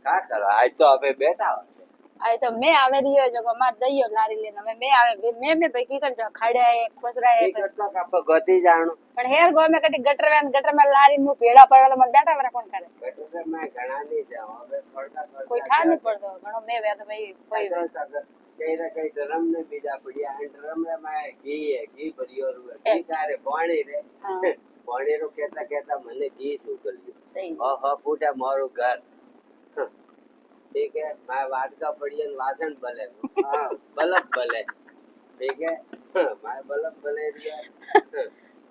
કા કરો આજ તો આપણે બેઠા હોય આ તો મેં આવે રહ્યો જો કે માર જઈયો લારી લઈને હવે મેં આવે મેં ભાઈ કી કરજો ખાડ્યા એ ખોસરા એ કેટલો કાપો ગતિ જાણો પણ હેર ગોમે કટી ગટર માં લારી નું ભેડા પડેલા મને બેઠા વરા કોણ કરે ગટર માં ઘણા નહીં જાવ હવે પડતા કોઈ ઠા નહીં પડતો ઘણો મેં વે તો ભાઈ કોઈ કઈ ના કઈ ડરમ ને બીજા પડ્યા અને ડરમ રે માં ઘી ભર્યો રૂ ઘી તારે પાણી રે પાણી નું કેતા કેતા મને ઘી શું કર્યું હ ફૂટા મારું ઘર ઠીક હે મારે વાટકા પડી ને વાસણ ભલે બલબ ભલે ઠીક હે મારે બલબ ભલે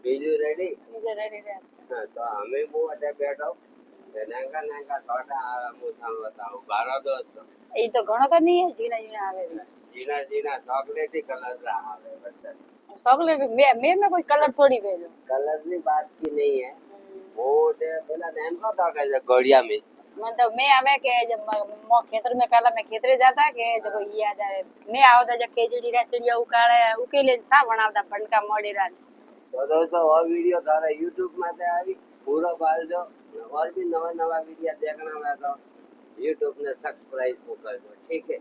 બીજું રેડી તો અમે હું અત્યારે બેઠો નાંગા નાંગા છોટા હું બતાવું બારો દોસ્ત એ તો ઘણો તો નહીં જીના જીના આવે જીના જીના ચોકલેટી કલર આવે બસ ચોકલેટ મેં કોઈ કલર થોડી વેજો कलर ની बात की नहीं है वो ते बोला नाम का था के गड़िया मिस मतलब मैं आवे के जब मो खेतर में पहला मैं खेतरे जाता के जब याद आवे मैं आवता जब केजड़ी रा सीढ़िया उकाळे उकेले सा बनावता भंडका मोड़ी रात तो दोस्तों वो वीडियो तारा YouTube माथे આવી પૂરો પાડજો और भी नवा नवा वीडियो देखना है तो YouTube ने सब्सक्राइब कर दो ठीक है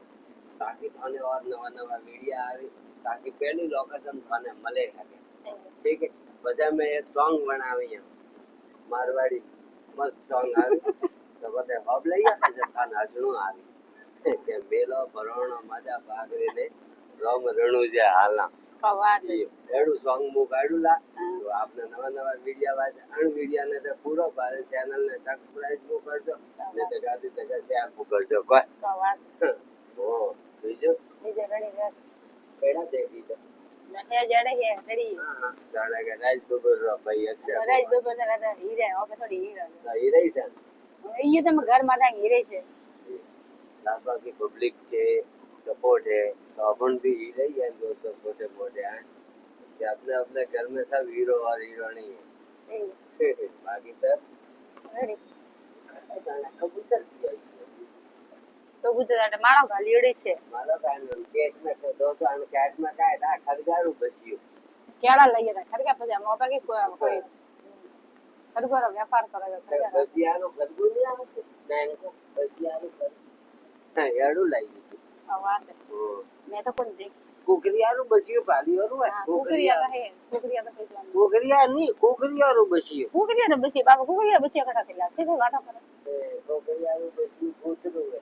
ताकि थाने और नवा नवा वीडियो आवे ताकि पहली लोकेशन थाने મળે શકે ठीक है बजा में एक सॉन्ग बनावी है मारवाड़ी मस्त सॉन्ग आवे तो बते हब लई आ जब थाने हसणो आवी के मेलो भरणो मजा भागरी ने रोम रणु जे हालना कवात एडू सॉन्ग मु काढू ला तो आपने नवा नवा वीडियो वाज अण वीडियो ने तो पूरो भारत चैनल ने सब्सक्राइब को करजो ने तो गादी तक शेयर को करजो कोई कवात ओ बीजो बीजे रणी रे केड़ा देखी तो मैं जड़े है रड़ी हां जाने के राज बबर रो भाई अच्छा राज बबर ने कहा हीरे ओके थोड़ी हीरा ही रही है ये तो घर माथा हीरे छे लापा की पब्लिक के सपोर्ट है तो अपन भी ही रही है दोस्तों छोटे मोटे हैं कि अपने अपने घर में सब हीरो और हीरोइनी है बाकी सब रेडी कबूतर कबूतर आटे मारो गालीड़ी छे मारो कान केट में तो दोस्तों हम कैट में काय था खरगारू बचियो केड़ा लगे था खरगा पछे मोपा के कोई खरगोरा व्यापार करे खरगा बचियानो खरगू नहीं आवते नान को बचियानो खर याडू लागी आवाज मैं तो कोन देख कुकरियारू बचियो पालियोरू है कुकरिया है कुकरिया तो पैसा कुकरिया नहीं कुकरियारू बचियो कुकरिया तो बची बाबा कुकरिया बची कटा थिला सीधे वाटा पर कुकरियारू बचियो पूछरो है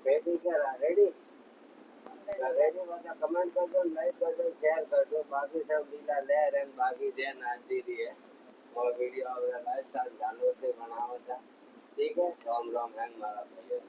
रेडी करा रेडी रेडी वाला कमेंट कर दो लाइक कर दो शेयर कर दो बाकी सब लीला ले रन बाकी जैन आती रही है और वीडियो और लाइफ स्टाइल डालो से बनाओ था ठीक है राम राम है हमारा भैया